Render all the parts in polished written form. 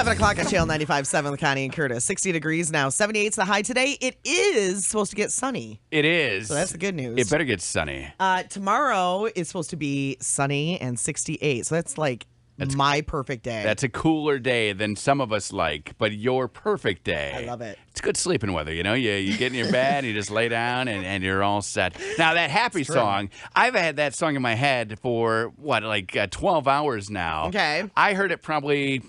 7 o'clock on Channel 95.7 with Connie and Curtis. 60 degrees now. 78's the high today. It is supposed to get sunny. It is. So that's the good news. It better get sunny. Tomorrow is supposed to be sunny and 68. So that's like my perfect day. That's a cooler day than some of us like, but your perfect day. I love it. It's good sleeping weather, you know? You get in your bed, you just lay down, and you're all set. Now, that happy song, I've had that song in my head for, 12 hours now. Okay. I heard it probably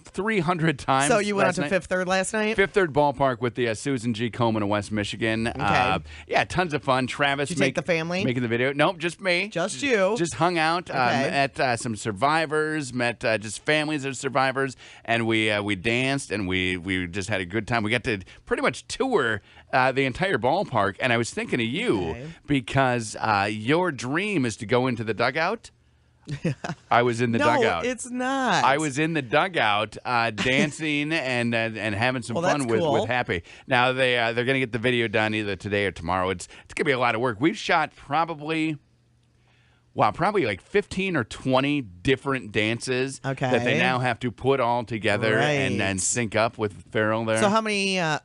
300 times. So you went out to Fifth Third last night? Fifth Third Ballpark with the Susan G. Komen of West Michigan. Okay. Yeah, tons of fun. Travis Did you take the family? making the video. Nope, just me. Just you. Just hung out, met some survivors, met just families of survivors, and we danced, and we just had a good time. We got to pretty much tour the entire ballpark, and I was thinking of you because your dream is to go into the dugout. I was in the dugout. No, it's not. I was in the dugout dancing and having some fun with Happy. Now they're going to get the video done either today or tomorrow. It's going to be a lot of work. We've shot probably like 15 or 20 different dances that they now have to put all together and then sync up with Farrell there. So how many how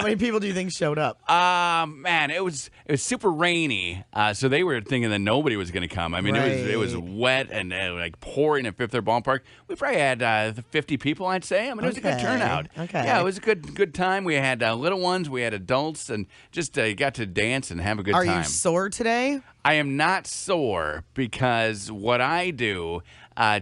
many people do you think showed up? Man, it was super rainy, so they were thinking that nobody was going to come. I mean, it was wet and like pouring at Fifth Third Ballpark. We probably had 50 people, I'd say. I mean, it was a good turnout. Okay. Yeah, it was a good time. We had little ones, we had adults, and just got to dance and have a good time. Are you sore today? I am not sore because what I do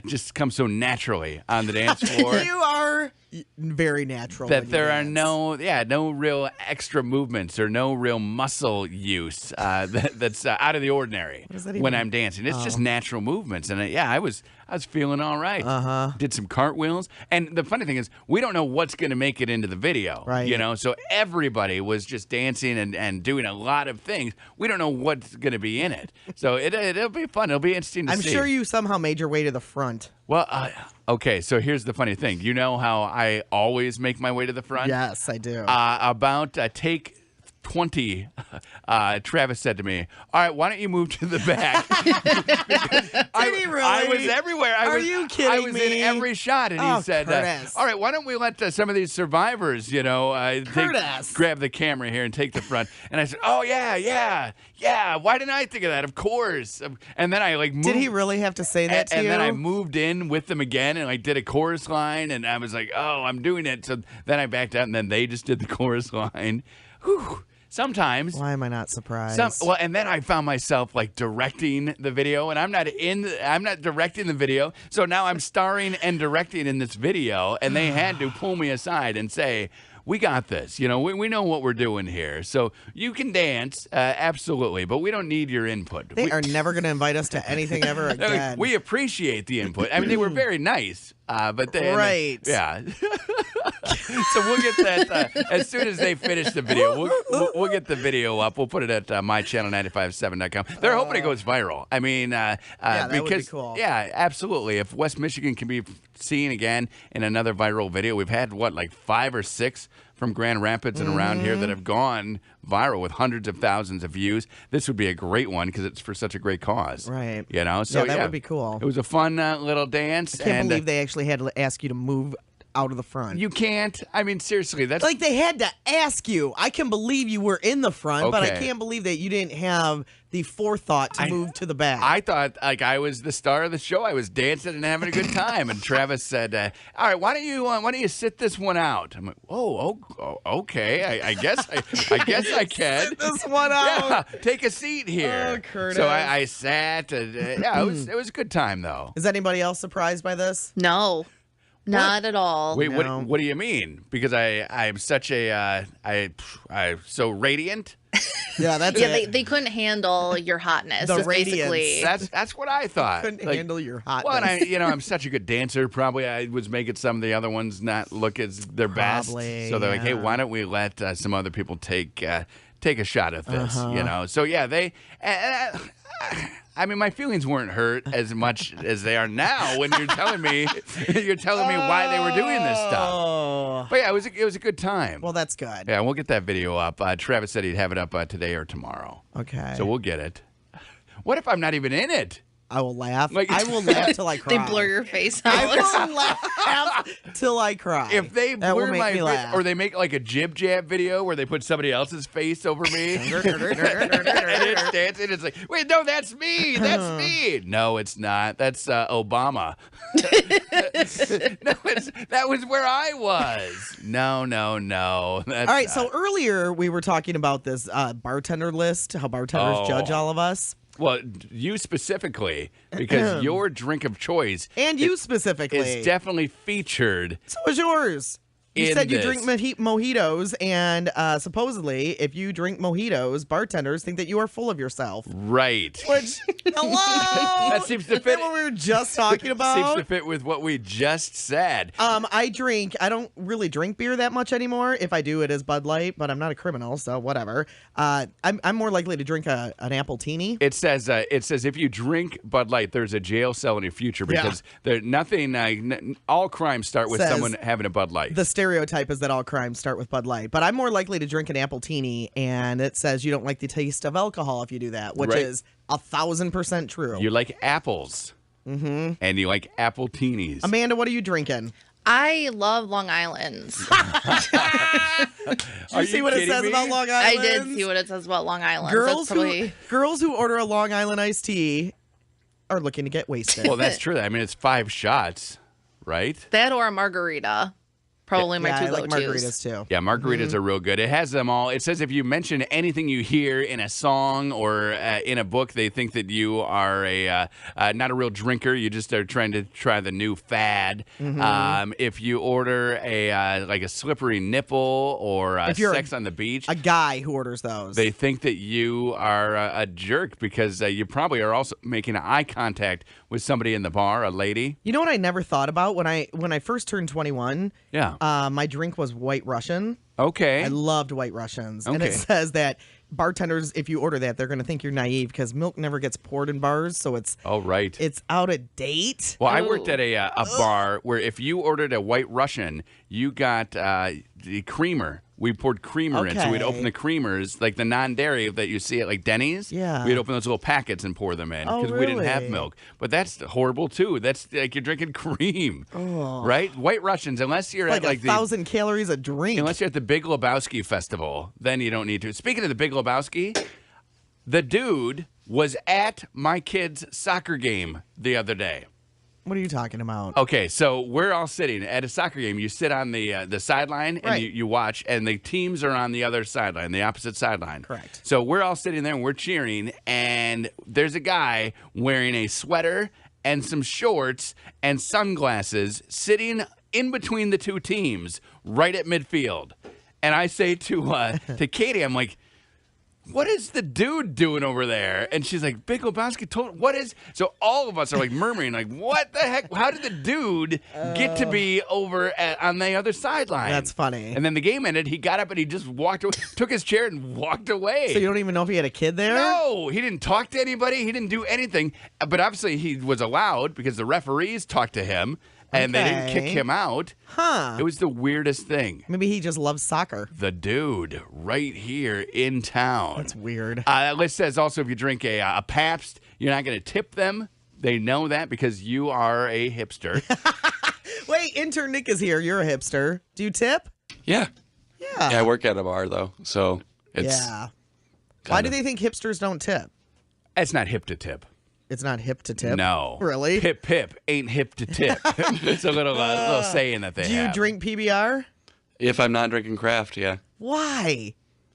just comes so naturally on the dance floor. You are very natural. That there are no real extra movements or no real muscle use that's out of the ordinary when I'm dancing. It's just natural movements, and I was feeling all right. Did some cartwheels, and the funny thing is, we don't know what's going to make it into the video, right? You know, so everybody was just dancing and doing a lot of things. We don't know what's going to be in it, so it'll be fun. It'll be interesting to see. I'm sure you somehow made your way to the front. Well, okay, so here's the funny thing. You know how I always make my way to the front? Yes, I do. About take 20, Travis said to me, all right, why don't you move to the back? Did he really? I was everywhere. Are you kidding me? I was in every shot, and he said, all right, why don't we let some of these survivors, grab the camera here and take the front. And I said, oh, yeah, why didn't I think of that? Of course. And then I moved. Did he really have to say that to you? And then I moved in with them again, and did a chorus line, and I was like, oh, I'm doing it. So then I backed out, and then they just did the chorus line. Whew. Sometimes. Why am I not surprised? And then I found myself directing the video, and I'm not directing the video. So now I'm starring and directing in this video, and they had to pull me aside and say, we got this. You know, we know what we're doing here. So you can dance, absolutely, but we don't need your input. They are never going to invite us to anything ever again. We appreciate the input. I mean, they were very nice, but they yeah. So we'll get that as soon as they finish the video. We'll get the video up. We'll put it at mychannel957.com. They're hoping it goes viral. I mean, that would be cool. Yeah, absolutely. If West Michigan can be seen again in another viral video, we've had 5 or 6 from Grand Rapids and around here that have gone viral with hundreds of thousands of views. This would be a great one because it's for such a great cause. Right. You know, so that would be cool. It was a fun little dance. I can't believe they actually had to ask you to move out of the front. You can't. I mean, seriously, that's they had to ask you. I can believe you were in the front, but I can't believe that you didn't have the forethought to move to the back. I thought I was the star of the show. I was dancing and having a good time. And Travis said, "All right, why don't you sit this one out?" I'm like, "Oh, okay. I guess I can sit this one out. Yeah, take a seat here." Oh, Curtis. So I sat. And, it was a good time though. Is anybody else surprised by this? No. Not at all. Wait, no. what do you mean? Because I'm such a I'm so radiant. Yeah, that's it. They couldn't handle your hotness. The basically. That's what I thought. Couldn't handle your hotness. Well, and I'm such a good dancer. Probably I was making some of the other ones not look as their best. So they're like, hey, why don't we let some other people take a shot at this? You know. So yeah, they. I mean, my feelings weren't hurt as much as they are now when you're telling me why they were doing this stuff. But yeah, it was a good time. Well, that's good. Yeah, we'll get that video up. Travis said he'd have it up today or tomorrow. Okay. So we'll get it. What if I'm not even in it? I will laugh. I will laugh till I cry. They blur your face out. I will laugh till I cry. If they that will blur make my me face, laugh. or they make like a jib jab video where they put somebody else's face over me, and it's dancing. It's like, wait, no, that's me. That's me. No, it's not. That's Obama. That was where I was. No. All right, so earlier we were talking about this bartender list, how bartenders judge all of us. Well, you specifically, because your drink of choice. And you specifically. Is definitely featured. So is yours. You said you this. drink mojitos, and supposedly, if you drink mojitos, bartenders think that you are full of yourself. Right. Which, hello? That seems to fit. Is that what we were just talking about? Seems to fit with what we just said. I don't really drink beer that much anymore. If I do, it is Bud Light, but I'm not a criminal, so whatever. I'm more likely to drink an appletini. It says if you drink Bud Light, there's a jail cell in your future because all crimes start with someone having a Bud Light. The stereotype is that all crimes start with Bud Light, but I'm more likely to drink an appletini, and it says you don't like the taste of alcohol if you do that, which is 1,000% true. You like apples, and you like appletinis. Amanda, what are you drinking? I love Long Island's. Did you see what it says about Long Island? I did see what it says about Long Island. Girls who order a Long Island iced tea are looking to get wasted. Well, that's true. I mean, it's 5 shots, right? That or a margarita. Probably my two I like go-tos. margaritas too. Yeah, margaritas are real good. It has them all. It says if you mention anything you hear in a song or in a book, they think that you are not a real drinker. You just are trying to try the new fad. If you order a slippery nipple or sex on the beach, a guy who orders those, they think that you are a jerk because you probably are also making eye contact with somebody in the bar, a lady. You know what I never thought about when I first turned 21? Yeah. My drink was White Russian. Okay. I loved White Russians. Okay. And it says that bartenders, if you order that, they're going to think you're naive because milk never gets poured in bars, so it's it's out of date. Well, I worked at a bar where if you ordered a White Russian, you got the creamer. We poured creamer in, so we'd open the creamers, like the non-dairy that you see at like Denny's. Yeah. We'd open those little packets and pour them in because we didn't have milk. But that's horrible too. That's like you're drinking cream, right? White Russians, unless you're like at like 1,000 calories a drink. Unless you're at the Big Lebowski festival, then you don't need to. Speaking of the Big Lebowski, the dude was at my kid's soccer game the other day. What are you talking about? Okay, so we're all sitting at a soccer game. You sit on the sideline and you watch, and the teams are on the other sideline, the opposite sideline. Correct. So we're all sitting there and we're cheering, and there's a guy wearing a sweater and some shorts and sunglasses sitting in between the two teams right at midfield. And I say to Katie, I'm like, what is the dude doing over there? And she's like, Big Lebowski told what is so all of us are like murmuring, like, what the heck? How did the dude get to be over on the other sideline? That's funny. And then the game ended, he got up and he just walked away, took his chair and walked away. So you don't even know if he had a kid there? No, he didn't talk to anybody, he didn't do anything. But obviously he was allowed because the referees talked to him. And they didn't kick him out. Huh. It was the weirdest thing. Maybe he just loves soccer. The dude right here in town. That's weird. That list says also if you drink a Pabst, you're not going to tip them. They know that because you are a hipster. Wait, intern Nick is here. You're a hipster. Do you tip? Yeah. Yeah. Yeah, I work at a bar, though, so it's... Yeah. Why do they think hipsters don't tip? It's not hip to tip. It's not hip to tip? No. Really? Pip, pip, ain't hip to tip. It's a little saying that they have. Do you drink PBR? If I'm not drinking craft, yeah. Why?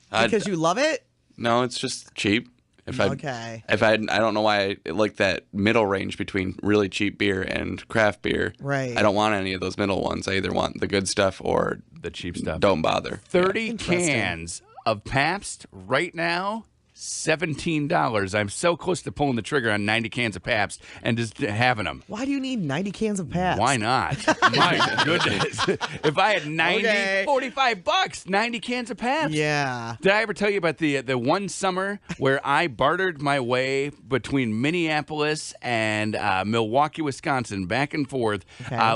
Because you love it? No, it's just cheap. Okay. I don't know why I like that middle range between really cheap beer and craft beer. Right. I don't want any of those middle ones. I either want the good stuff or the cheap stuff. Don't bother. 30 cans of Pabst right now, $17. I'm so close to pulling the trigger on 90 cans of Pabst and just having them. Why do you need 90 cans of Pabst? Why not? My goodness. If I had 90, $45, 90 cans of Pabst. Yeah. Did I ever tell you about the one summer where I bartered my way between Minneapolis and Milwaukee, Wisconsin, back and forth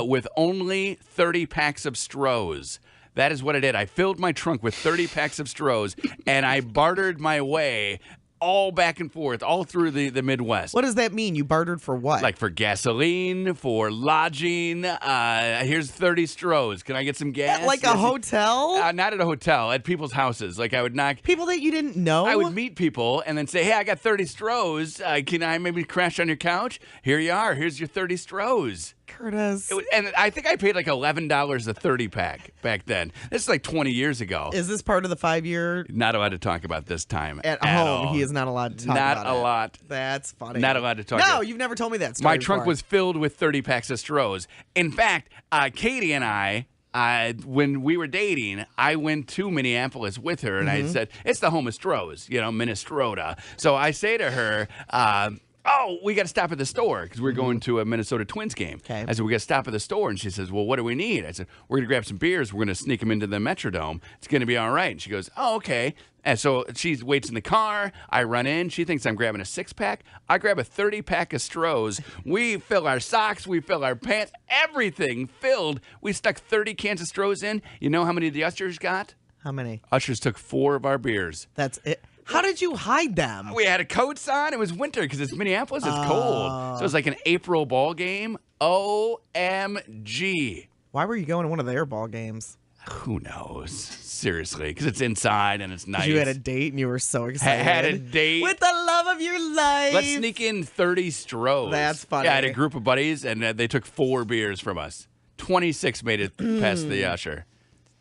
with only 30 packs of Strohs? That is what I did. I filled my trunk with 30 packs of Strohs, and I bartered my way all back and forth, all through the Midwest. What does that mean? You bartered for what? Like for gasoline, for lodging. Here's 30 stros. Can I get some gas? At like a hotel? Not at a hotel, at people's houses. Like I would knock. People that you didn't know? I would meet people and then say, hey, I got 30 stros. Can I maybe crash on your couch? Here you are. Here's your 30 stros. Curtis. And I think I paid like $11 a 30 pack back then. This is like 20 years ago. Is this part of the 5-year? Not allowed to talk about this time at home. All. He is not allowed to talk not about it. Not a lot. That's funny. Not allowed to talk No, about it. You've never told me that story My trunk before. was filled with 30 packs of stros. In fact, Katie and I, when we were dating, I went to Minneapolis with her, and I said, it's the home of stros, Minnesota. So I say to her, we got to stop at the store because we're going to a Minnesota Twins game. Okay. I said, we got to stop at the store. And she says, well, what do we need? I said, we're going to grab some beers. We're going to sneak them into the Metrodome. It's going to be all right. And she goes, oh, okay. And so she waits in the car. I run in. She thinks I'm grabbing a 6-pack. I grab a 30-pack of stros. We fill our socks. We fill our pants. Everything filled. We stuck 30 cans of stros in. You know how many the ushers got? How many? Ushers took 4 of our beers. That's it. How did you hide them? We had coats on. It was winter because it's Minneapolis. It's cold. So it was like an April ball game. OMG. Why were you going to one of their ball games? Who knows? Seriously, because it's inside and it's nice. You had a date and you were so excited. Had a date. With the love of your life. Let's sneak in 30 stros. That's funny. Yeah, I had a group of buddies and they took 4 beers from us. 26 made it past the usher.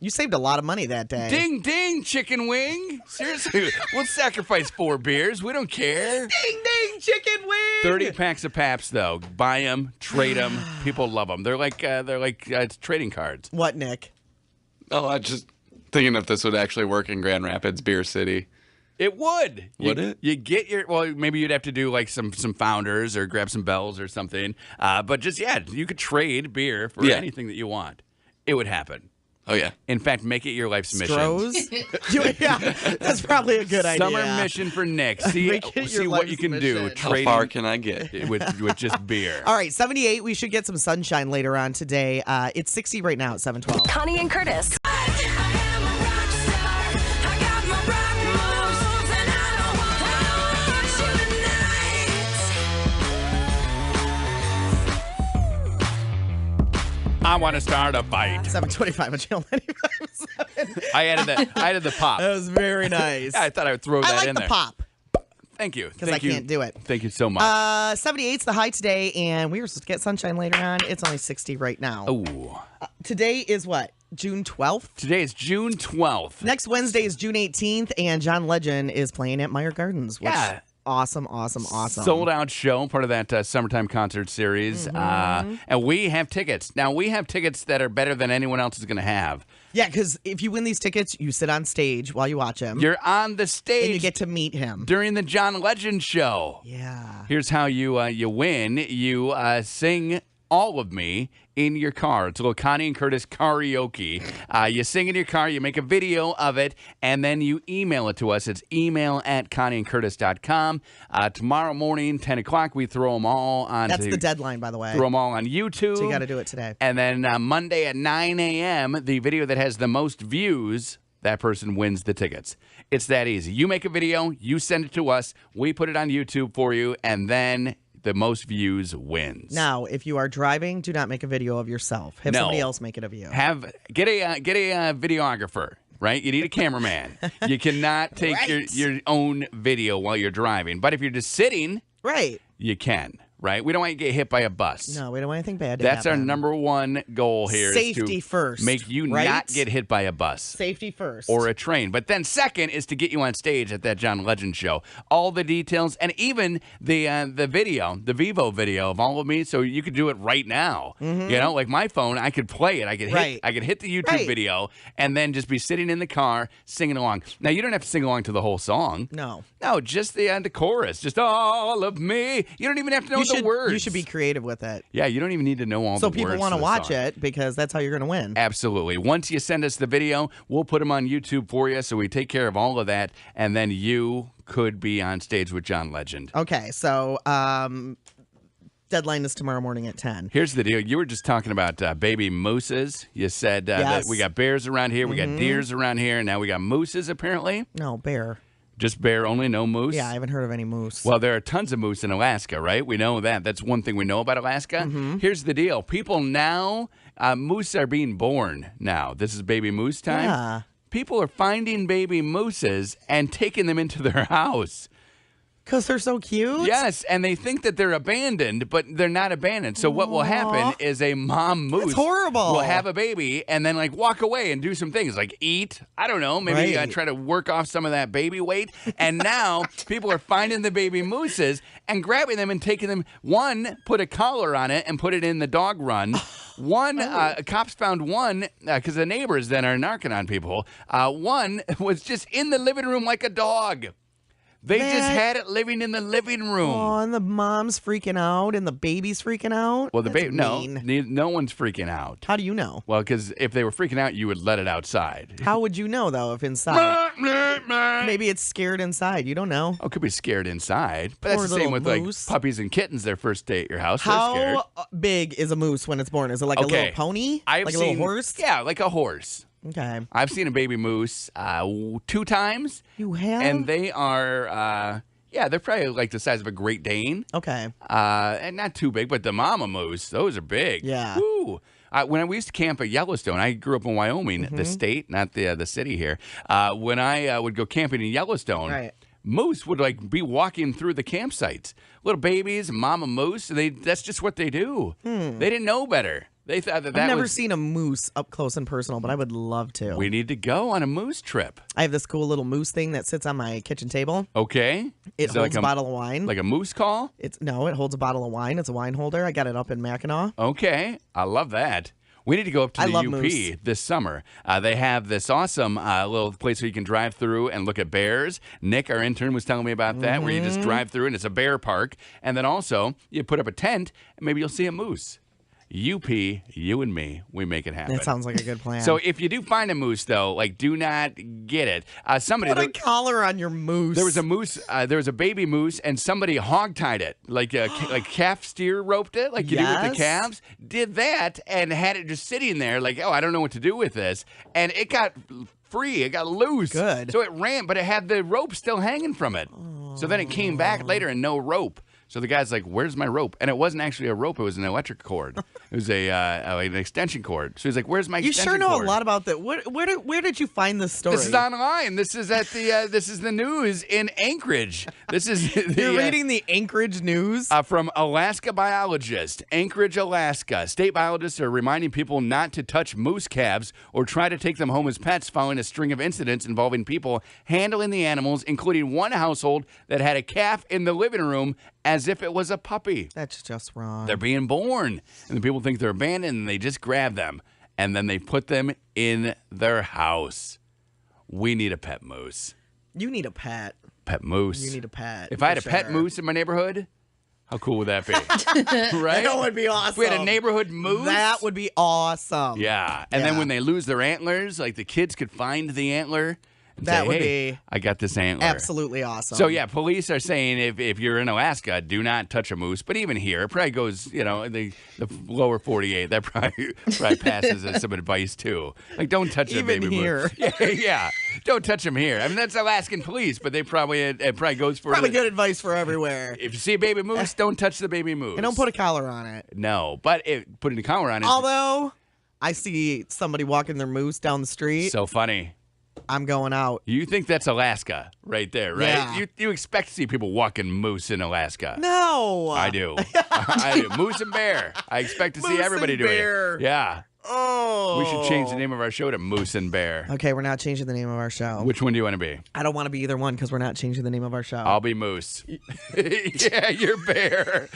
You saved a lot of money that day. Ding, ding, chicken wing. Seriously, we'll sacrifice 4 beers. We don't care. Ding, ding, chicken wing. 30 packs of Paps, though. Buy them, trade them. People love them. They're like trading cards. What, Nick? Oh, I just thinking if this would actually work in Grand Rapids, Beer City. It would. Would it? You get your, well, maybe you'd have to do like some Founders or grab some Bells or something. But just, you could trade beer for anything that you want. It would happen. Oh, yeah. In fact, make it your life's mission. Stros? Yeah, that's probably a good idea. Summer mission for Nick. See what you can do. How far can I get? with just beer. All right, 78. We should get some sunshine later on today. It's 60 right now at 7:12. Connie and Curtis. I want to start a fight. 7:25 on Channel 95.7. I added the pop. That was very nice. I thought I would throw I that like in the there. pop. Thank you. Because I can't do it. Thank you so much. 78's the high today, and we were supposed to get sunshine later on. It's only 60 right now. Oh. Today is what? June 12th? Today is June 12th. Next Wednesday is June 18th, and John Legend is playing at Meyer Gardens. Which, awesome. Sold out show, part of that summertime concert series. And we have tickets. Now, we have tickets that are better than anyone else is going to have. Yeah, because if you win these tickets, you sit on stage while you watch him. You're on the stage. And you get to meet him. During the John Legend show. Yeah. Here's how you win. You sing All of Me in your car. It's a little Connie and Curtis karaoke. You sing in your car, you make a video of it, and then you email it to us. It's email@connieandcurtis.com. Tomorrow morning, 10 o'clock, we throw them all on. That's the deadline, by the way. Throw them all on YouTube. So you got to do it today. And then Monday at 9 a.m., the video that has the most views, that person wins the tickets. It's that easy. You make a video, you send it to us, we put it on YouTube for you, and then the most views wins. Now, if you are driving, do not make a video of yourself. Have somebody else make it of you. Get a videographer. Right? You need a cameraman. You cannot take your own video while you're driving. But if you're just sitting, you can. Right? We don't want you to get hit by a bus. No, we don't want anything bad to That's happen. our number one goal here. Safety is to first. Make you not get hit by a bus. Safety first. Or a train. But then second is to get you on stage at that John Legend show. All the details and even the video, the Vivo video of All of Me, so you could do it right now. You know, like my phone, I could play it. I could hit the YouTube video and then just be sitting in the car singing along. Now, you don't have to sing along to the whole song. No, just the chorus. Just All of Me. You don't even have to know the words. You should be creative with it. Yeah, you don't even need to know all the words. So people want to watch it because that's how you're going to win. Absolutely. Once you send us the video, we'll put them on YouTube for you. So we take care of all of that. And then you could be on stage with John Legend. Okay. So deadline is tomorrow morning at 10. Here's the deal. You were just talking about baby mooses. You said that we got bears around here. We got deers around here. And now we got mooses, apparently. No, bear. Just bear only, no moose? Yeah, I haven't heard of any moose. Well, there are tons of moose in Alaska, right? We know that. That's one thing we know about Alaska. Here's the deal. People now, moose are being born now. This is baby moose time. Yeah. People are finding baby mooses and taking them into their house. Because they're so cute? Yes, and they think that they're abandoned, but they're not abandoned. So what will happen is a mom moose That's horrible. will have a baby and then like walk away and do some things like eat. I don't know, maybe Right. try to work off some of that baby weight. And now people are finding the baby mooses and grabbing them and taking them. One, put a collar on it and put it in the dog run. One, cops found one because the neighbors then are narking on people. One was just in the living room like a dog. They just had it living in the living room. Oh, and the mom's freaking out and the baby's freaking out? Well, the That's baby, mean. no one's freaking out. How do you know? Well, because if they were freaking out, you would let it outside. How would you know, though, if inside? Maybe it's scared inside. You don't know. Oh, it could be scared inside. But that's Poor the same little with moose. like puppies and kittens their first day at your house. They're scared. How big is a moose when it's born? Is it like a Okay. little pony? I've Like a seen, little horse? Yeah, like a horse. Okay. I've seen a baby moose 2 times. You have? And they are, they're probably like the size of a Great Dane. Okay. And not too big, but the mama moose, those are big. Yeah. Woo. When we used to camp at Yellowstone, I grew up in Wyoming, the state, not the city here. When I would go camping in Yellowstone, Right. moose would like be walking through the campsites. Little babies, mama moose, that's just what they do. They didn't know better. They thought that I've never was. seen a moose up close and personal, but I would love to. We need to go on a moose trip. I have this cool little moose thing that sits on my kitchen table. Okay. It Is holds like a bottle of wine. Like a moose call? It holds a bottle of wine. It's a wine holder. I got it up in Mackinac. Okay, I love that. We need to go up to I the love UP moose. this summer. They have this awesome little place where you can drive through and look at bears. Nick, our intern, was telling me about that, where you just drive through and it's a bear park. And then also, you put up a tent and maybe you'll see a moose. UP, you and me, we make it happen. That sounds like a good plan. So if you do find a moose, though, like do not get it. Somebody put a collar on your moose. there was a moose. There was a baby moose, and somebody hogtied it, like calf steer roped it, like you do with the Yes. calves. Did that and had it just sitting there, like, oh, I don't know what to do with this, and it got free. It got loose. Good. So it ran, but it had the rope still hanging from it. So then it came back later and no rope. So the guy's like, "Where's my rope?" And it wasn't actually a rope; it was an electric cord. It was an extension cord. So he's like, "Where's my You extension sure know cord?" a lot about that. Where did you find this story? This is online. This is at the. This is the news in Anchorage. This is the, You're reading the Anchorage News? from Alaska biologist, Anchorage, Alaska. State biologists are reminding people not to touch moose calves or try to take them home as pets following a string of incidents involving people handling the animals, including one household that had a calf in the living room as if it was a puppy. That's just wrong. They're being born, and the people think they're abandoned, and they just grab them, and then they put them in their house. We need a pet moose. You need a pet. Pet moose. You need a pet. If I had a for pet sure. moose in my neighborhood, how cool would that be? Right? That would be awesome. If we had a neighborhood moose. That would be awesome. Yeah. And then Yeah. when they lose their antlers, like the kids could find the antler. And That say, would hey, be I got this antler. Absolutely awesome. So yeah, police are saying if you're in Alaska, do not touch a moose. But even here, it probably goes, the lower 48. That probably passes as some advice too. Like don't touch a Even baby here. moose. Yeah, don't touch them here. I mean that's Alaskan police, but they probably it probably goes for Probably good advice for everywhere. If you see a baby moose, don't touch the baby moose. And don't put a collar on it. No, but putting a collar on it. Although I see somebody walking their moose down the street, So funny. I'm going out. You think that's Alaska right there, right? Yeah. You expect to see people walking moose in Alaska. No. I do. I do. Moose and bear. I expect to see Moose everybody and doing bear. it. Yeah. Oh. We should change the name of our show to Moose and Bear. Okay, we're not changing the name of our show. Which one do you want to be? I don't want to be either one because we're not changing the name of our show. I'll be Moose. Yeah, you're Bear.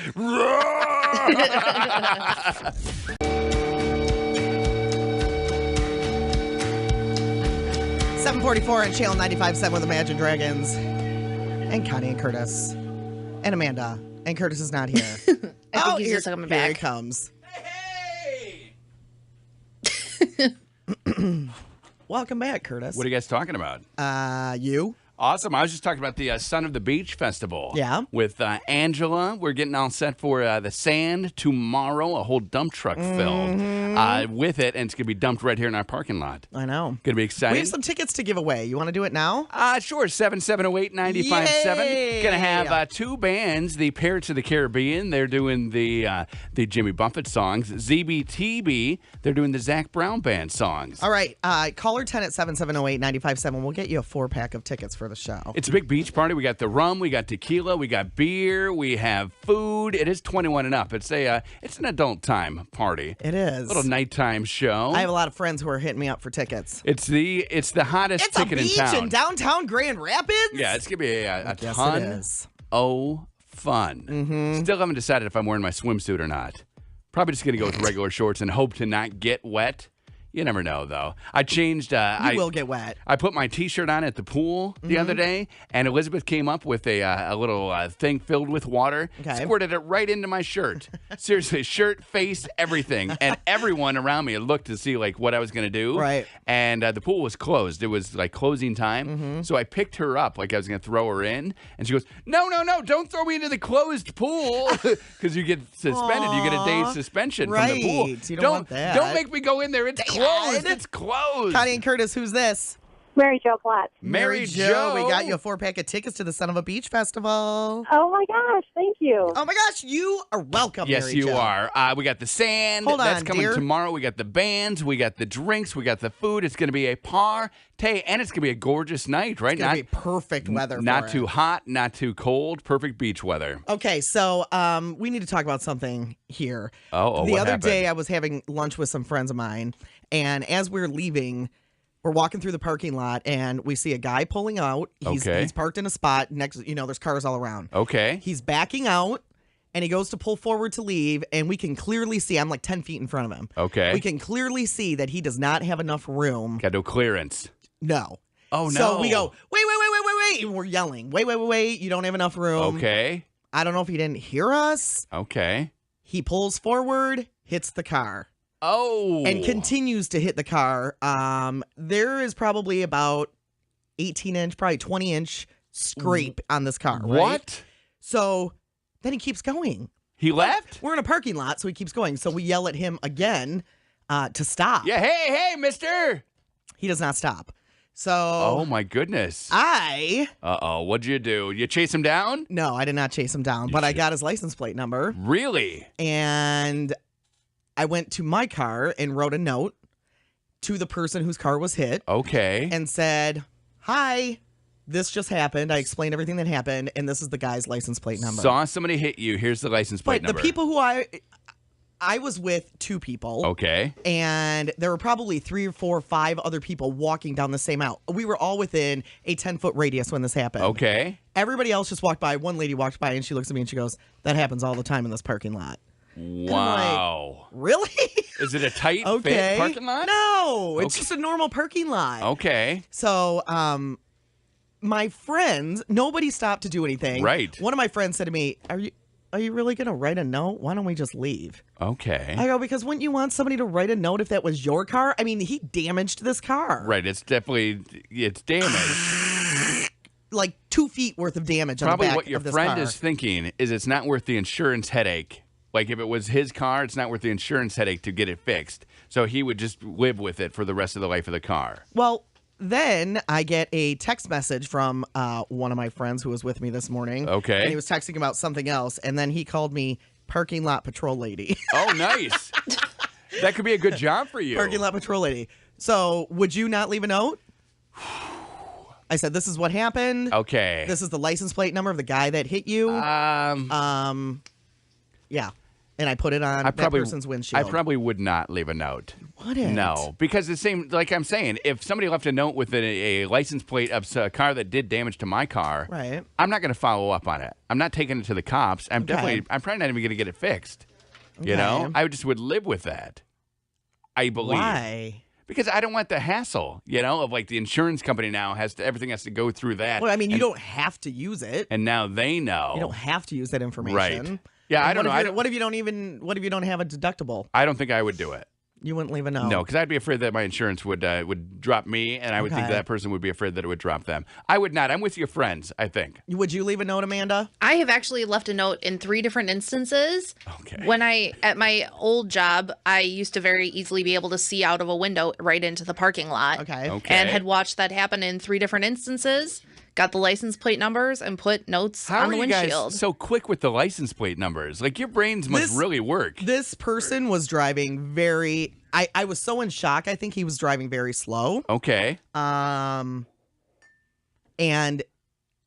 744 on Channel 95.7 with Imagine Dragons. And Connie and Curtis. And Amanda. And Curtis is not here. I think he's just coming Here he back. comes. Hey! Welcome back, Curtis. What are you guys talking about? You? Awesome. I was just talking about the Son of the Beach Festival. Yeah. With Angela. We're getting all set for the sand tomorrow. A whole dump truck filled with it, and it's going to be dumped right here in our parking lot. I know. Going to be exciting. We have some tickets to give away. You want to do it now? Sure. 770-895-7. Going to have two bands, the Pirates of the Caribbean. They're doing the Jimmy Buffett songs. ZBTB, they're doing the Zach Brown Band songs. All right. Caller 10 at 770-895-7. We'll get you a 4-pack of tickets for the show. It's a big beach party. We got the rum, we got tequila, we got beer, we have food. It is 21 and up. It's an adult time party. It is. A little nighttime show. I have a lot of friends who are hitting me up for tickets. It's the hottest ticket in town. It's a beach in downtown Grand Rapids? Yeah, it's going to be a yes, ton it is. of fun. Mm-hmm. Still haven't decided if I'm wearing my swimsuit or not. Probably just going to go with regular shorts and hope to not get wet. You never know, though. I changed. You will get wet. I put my T-shirt on at the pool the other day, and Elizabeth came up with a little thing filled with water, squirted it right into my shirt. Seriously, shirt, face, everything. And everyone around me looked to see like what I was going to do. Right. And the pool was closed. It was like closing time. So I picked her up like I was going to throw her in, and she goes, "No, don't throw me into the closed pool because you get suspended. You get a day's suspension from the pool. You don't want that. Don't make me go in there. It's closed. It's closed." Connie and Curtis, who's this? Mary Jo Platts. Mary Jo. We got you a 4-pack of tickets to the Son of a Beach Festival. Oh my gosh, thank you. Oh my goch, you are welcome, Yes, Mary you Jo. are. We got the sand. That's coming tomorrow. We got the bands. We got the drinks. We got the food. It's going to be a party, and it's going to be a gorgeous night, right? It's going to be perfect weather Not for too it. hot, not too cold. Perfect beach weather. Okay, so we need to talk about something here. Oh, the what other happened? day I was having lunch with some friends of mine, and as we're leaving, we're walking through the parking lot, and we see a guy pulling out. He's parked in a spot next. There's cars all around. Okay. He's backing out, and he goes to pull forward to leave, and we can clearly see. I'm like 10 feet in front of him. Okay. We can clearly see that he does not have enough room. Got no clearance. No. Oh, no. So we go, wait. And we're yelling, wait. You don't have enough room. Okay. I don't know if he didn't hear us. Okay. He pulls forward, hits the car. Oh. And continues to hit the car. There is probably about 18-inch, probably 20-inch scrape on this car, right? What? So then he keeps going. He left? We're in a parking lot, so he keeps going. So we yell at him again to stop. Yeah, hey, mister. He does not stop. So Oh, my goodness. Uh-oh, What'd you do? You chase him down? No, I did not chase him down, but I got his license plate number. Really? And I went to my car and wrote a note to the person whose car was hit. Okay. And said, "Hi, this just happened. I explained everything that happened, and this is the guy's license plate number." Saw somebody hit you. Here's the license plate But number. the people who I was with 2 people. Okay. And there were probably 3 or 4 or 5 other people walking down the same aisle. We were all within a 10-foot radius when this happened. Okay. Everybody else just walked by. One lady walked by, and she looks at me and she goes, "That happens all the time in this parking lot." Wow. Like, really? Is it a tight fit parking lot? No, it's just a normal parking lot. Okay. So, my friends, nobody stopped to do anything. Right. One of my friends said to me, "Are you really going to write a note? Why don't we just leave?" Okay. I go, "Because wouldn't you want somebody to write a note if that was your car? I mean, he damaged this car. Right. It's damaged. Like 2 feet worth of damage Probably on the back what your of this friend car. is thinking is it's not worth the insurance headache. Like if it was his car, it's not worth the insurance headache to get it fixed. So he would just live with it for the rest of the life of the car. Well, then I get a text message from one of my friends who was with me this morning. Okay. And he was texting about something else, and then he called me parking lot patrol lady. Oh, nice. That could be a good job for you. Parking lot patrol lady. So would you not leave a note? I said, "This is what happened. Okay. This is the license plate number of the guy that hit you." Yeah. And I put it on that person's windshield. I probably would not leave a note. Wouldn't? No, because the same, like I'm saying, if somebody left a note with a license plate of a car that did damage to my car, right, I'm not going to follow up on it. I'm not taking it to the cops. I'm probably not even going to get it fixed. Okay. You know, I just would live with that. I believe. Why? Because I don't want the hassle, of like the insurance company now everything has to go through that. Well, I mean, you don't have to use it. And now they know. You don't have to use that information. Right. Yeah, I don't know. What if you don't have a deductible? I don't think I would do it. You wouldn't leave a note. No, because I'd be afraid that my insurance would drop me, and I would think that person would be afraid that it would drop them. I would not. I'm with your friends, I think. Would you leave a note, Amanda? I have actually left a note in 3 different instances. Okay. At my old job, I used to very easily be able to see out of a window right into the parking lot. Okay. And had watched that happen in 3 different instances. Got the license plate numbers and put notes on the windshield. How are you guys so quick with the license plate numbers? Like, your brains must really work. This person was driving very... I was so in shock. I think he was driving very slow. Okay. And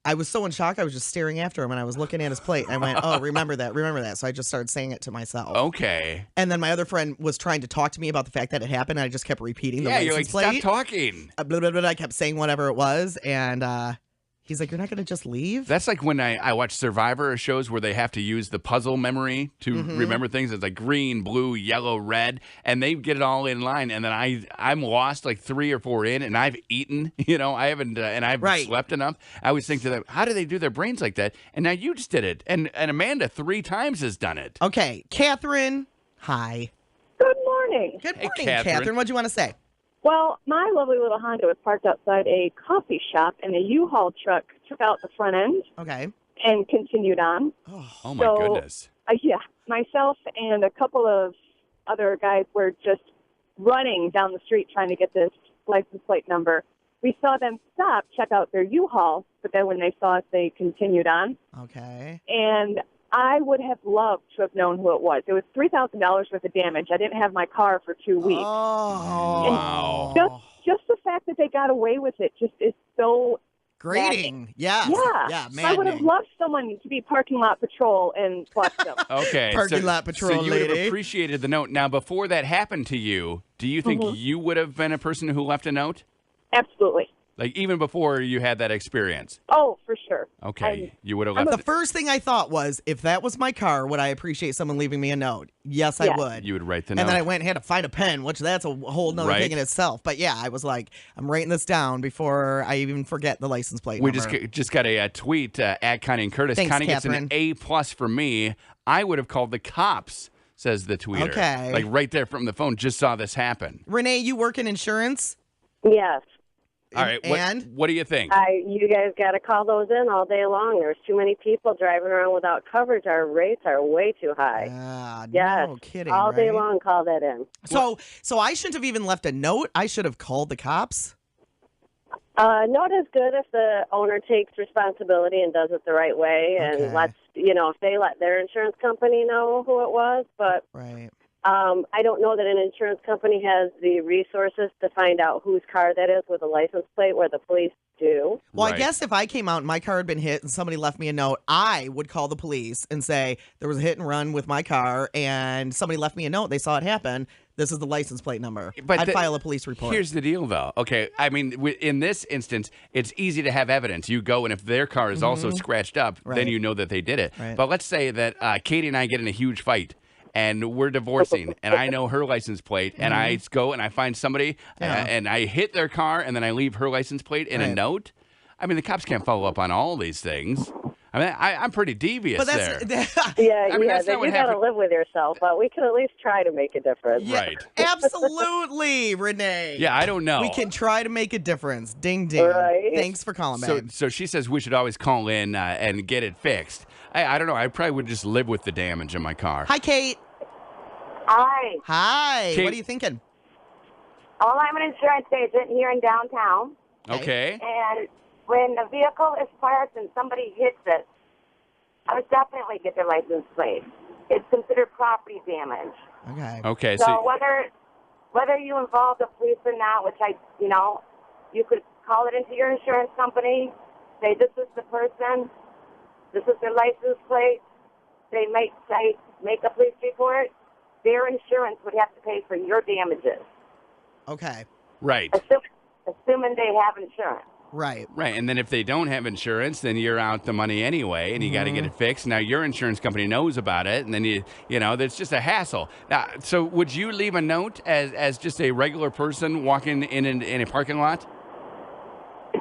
I was so in shock, I was just staring after him, and I was looking at his plate. I went, oh, remember that. So I just started saying it to myself. Okay. And then my other friend was trying to talk to me about the fact that it happened, and I just kept repeating the license plate. Yeah, you're like, stop talking. Blah, blah, blah, I kept saying whatever it was, and he's like, you're not going to just leave? That's like when I watch Survivor shows where they have to use the puzzle memory to remember things. It's like green, blue, yellow, red, and they get it all in line. And then I'm lost like 3 or 4 in, and I've eaten, I haven't, and I've slept enough. I always think to them, how do they do their brains like that? And now you just did it. And Amanda 3 times has done it. Okay. Catherine, hi. Good morning. Good morning, Catherine. Catherine. What do you want to say? Well, my lovely little Honda was parked outside a coffee shop, and a U-Haul truck took out the front end Okay. and continued on. Oh my goodness. Yeah, myself and a couple of other guys were just running down the street trying to get this license plate number. We saw them stop, check out their U-Haul, but then when they saw us, they continued on. Okay. And I would have loved to have known who it was. It was $3,000 worth of damage. I didn't have my car for 2 weeks. Oh. Wow. Just the fact that they got away with it just is so Grating. Yes. Yeah. Yeah, I would have loved someone to be parking lot patrol and watch them. Okay. Parking lot patrol So you would have lady. appreciated the note. Now, before that happened to you, do you think you would have been a person who left a note? Absolutely. Like, even before you had that experience? Oh, for sure. Okay. You would have left The first thing I thought was, if that was my car, would I appreciate someone leaving me a note? Yes, I would. You would write the note. And then I went and had to find a pen, which that's a whole nother thing in itself. But yeah, I was like, I'm writing this down before I even forget the license plate We number. just got a tweet at Connie and Curtis. Thanks, Connie Catherine. gets an A+ for me. I would have called the cops, says the tweeter. Okay. Like right there from the phone, just saw this happen. Renee, you work in insurance? Yes. All right. What do you think? You guys got to call those in all day long. There's too many people driving around without coverage. Our rates are way too high. No kidding. All day right? long, call that in. So I shouldn't have even left a note. I should have called the cops. Note is good if the owner takes responsibility and does it the right way, and if they let their insurance company know who it was. But right. I don't know that an insurance company has the resources to find out whose car that is with a license plate, where the police do. Well, I guess if I came out and my car had been hit and somebody left me a note, I would call the police and say there was a hit and run with my car and somebody left me a note. They saw it happen. This is the license plate number. I'd file a police report. Here's the deal, though. Okay, I mean, in this instance, it's easy to have evidence. You go, and if their car is also scratched up, then you know that they did it. Right. But let's say that Katie and I get in a huge fight, and we're divorcing, and I know her license plate, and I go and I find somebody, and I hit their car, and then I leave her license plate in a note. I mean, the cops can't follow up on all these things. I mean, I'm pretty devious there. Yeah, I mean, that's not what you got to live with yourself, but we can at least try to make a difference. Yeah, right. Absolutely, Renee. Yeah, I don't know. We can try to make a difference. Ding, ding. Right. Thanks for calling, babe. So she says we should always call in and get it fixed. I don't know. I probably would just live with the damage in my car. Hi, Kate. Hi. Hi. Kate. What are you thinking? Well, I'm an insurance agent here in downtown. Okay. And when a vehicle is parked and somebody hits it, I would definitely get their license plate. It's considered property damage. Okay. Okay. So whether you involve the police or not, which you could call it into your insurance company, say this is the person, this is their license plate. They make a police report. Their insurance would have to pay for your damages. Okay. Right. Assuming they have insurance. Right. Right. And then if they don't have insurance, then you're out the money anyway, and you got to get it fixed. Now your insurance company knows about it, and then you know, there's just a hassle. Now, so would you leave a note as just a regular person walking in a parking lot?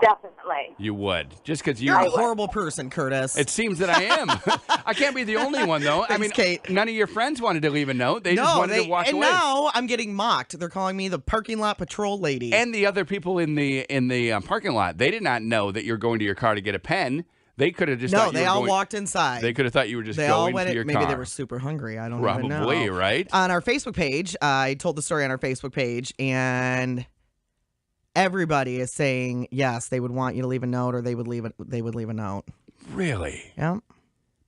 Definitely. You would. Just because You're a horrible person, Curtis. It seems that I am. I can't be the only one, though. Thanks, Kate. None of your friends wanted to leave a note. They just wanted to walk away. And now I'm getting mocked. They're calling me the parking lot patrol lady. And the other people in the parking lot, they did not know that you're going to your car to get a pen. They could have just thought you were they all walked inside. They could have thought you were just they going all went to your maybe car. They were super hungry. I don't even know. Probably, right? On our Facebook page, I told the story on our Facebook page, and everybody is saying yes, they would want you to leave a note, or they would leave a note. Really? Yeah.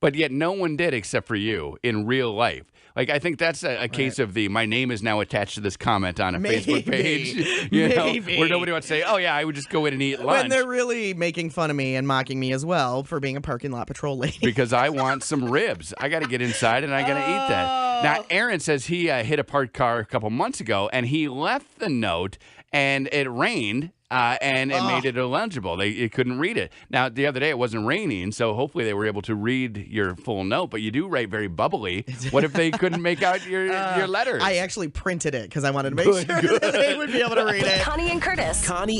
But yet no one did except for you in real life. Like, I think that's a case of my name is now attached to this comment on a Facebook page. Where nobody would say, oh, yeah, I would just go in and eat lunch. When they're really making fun of me and mocking me as well for being a parking lot patrol lady. Because I want some ribs. I got to get inside and I got to eat that. Now, Aaron says he hit a parked car a couple months ago and he left the note and it rained. And it made it illegible. They couldn't read it. Now, the other day it wasn't raining, so hopefully they were able to read your full note. But you do write very bubbly. What if they couldn't make out your letters? I actually printed it because I wanted to make sure that they would be able to read it. Connie and Curtis. Connie